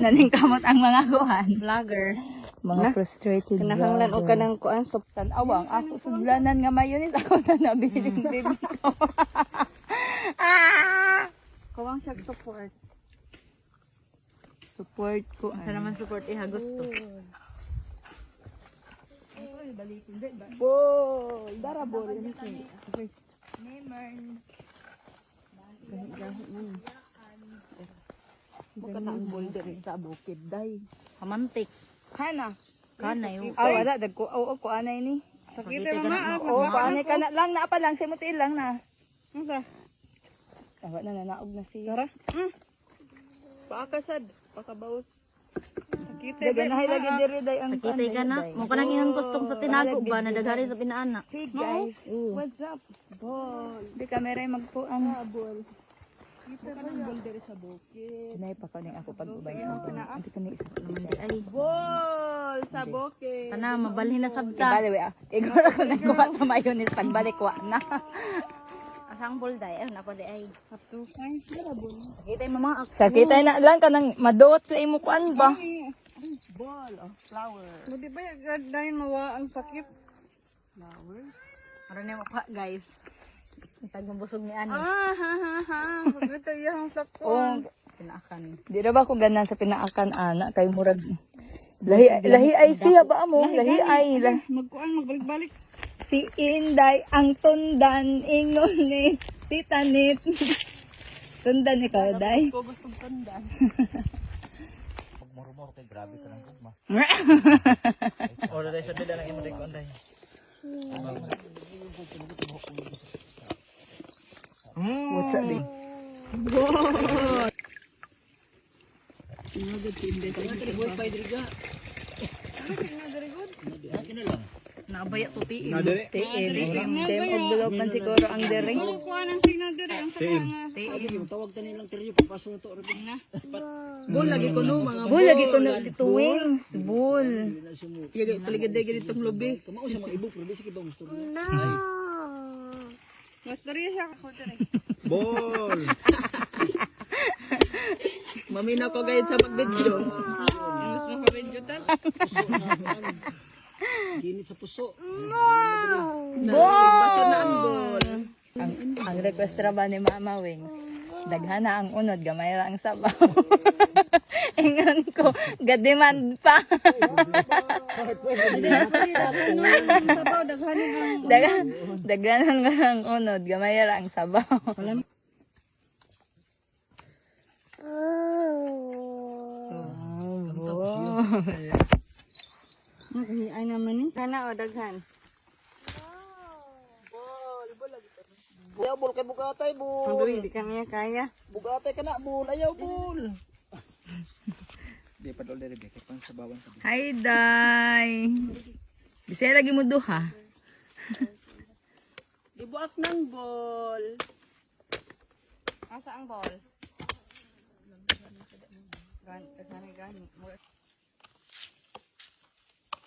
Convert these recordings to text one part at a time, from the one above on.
Naningkamot ang mga kuhan. Vlogger. Mga frustrated Kinahanglan o ka ng kuan so tanawang ako sudlanan nga mayonnaise ako na nabiling din ko. kawang siya support. Support ko. Sa naman support iha gusto. Bol, darabol. Buka na ang boulder sa bukid day. Kamantik. Kana. Kana yung. Wala dagko. Oo ko anay ni. Sakit ka na. Oo, anay ka na lang na pa lang simutil lang na. Ano Awa na nanaog na siya. Tara. Paakasad. Pakabaos. Dagan na lagi diri day ang Sakitay ka na. Mo ka nang ingon gustong sa tinago ba na daghari sa pinaana. Hey guys, what's up? Bol. Di kamera magpuan. Bol. Kita ba ng boulder sa bukid? Nay pa kaning ako pag-ubay. Hindi ka ni isa. Hindi ay. Bol sa bukid. Kana mabalhin na sabta. Bali we. Igor ako nagkuha sa mayonnaise pagbalik wa na. Asang boulder na pa di ay. Kapto kay bol. Sakitay mama. Sakitay na lang kanang maduot sa imo kuan ba? Ball of flower. Mo di ba dahil mawa ang sakit? Flowers. Aron na mapa guys. Tagang busog ni ani. Magito yung sakto. Oh, pinaakan. Di ra ba ko ganan sa pinaakan ana kay murag lahi ay siya ba mo? Lahi ay. Magkuan magbalik-balik. Si Inday ang tundan ingon ni Tita Nit. Tundan ikaw, Day. Ko gusto tundan. Pag murmur kay grabe ka lang gugma. Ora dai sa dila lang imo dai ko anday. What's up, Day? Nabaya tuti. Team of development siguro ang dering. Kuan ang signal dire ang kanang. Tawag tani lang teriyo papaso to ora na. Bol lagi ko no mga Bull, lagi ko na dito wings. Bull. paligid diri itong lubi. Kamao sa mga ibok pero sige ba gusto. Mas diri siya ko dire. Bol. Maminaw ko gayud sa pag-video. Mas maka-video tal. Ginit sa puso. Ball! Ang request ra ba ni Mama Wings? Daghan na ang unod, gamay ra ang sabaw. Ingon ko, gadiman pa. Daghan nga ang unod, gamay ra ang sabaw. Ay naman ni. Kana o daghan. Ayaw bol kay bugatay bol. Ang hindi ka niya kaya. Bugatay ka na bol, ayaw bol. Di pa dol diri kay pang sabawan sa. Hi, Day. Bisaya lagi mo duha. Ibuak ng ball. Asa ang ball? Gani.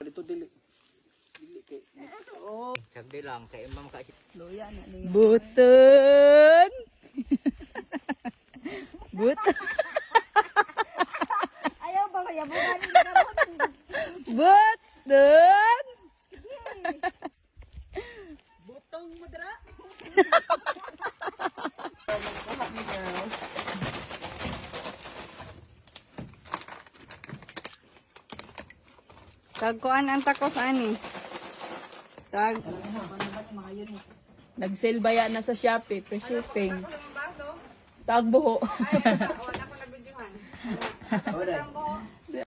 Dito dili. Dili kay. Oh, sagdi lang kay imam ka. Luya na niya. Button. Button. Ayaw ba kaya bukan ni karon? Button. Butong madra. Tagkuan ang takos ani. Tag Nag-sale ba yan na sa Shopee? Free shipping. Tagbuho. Ay, ako nag-videohan.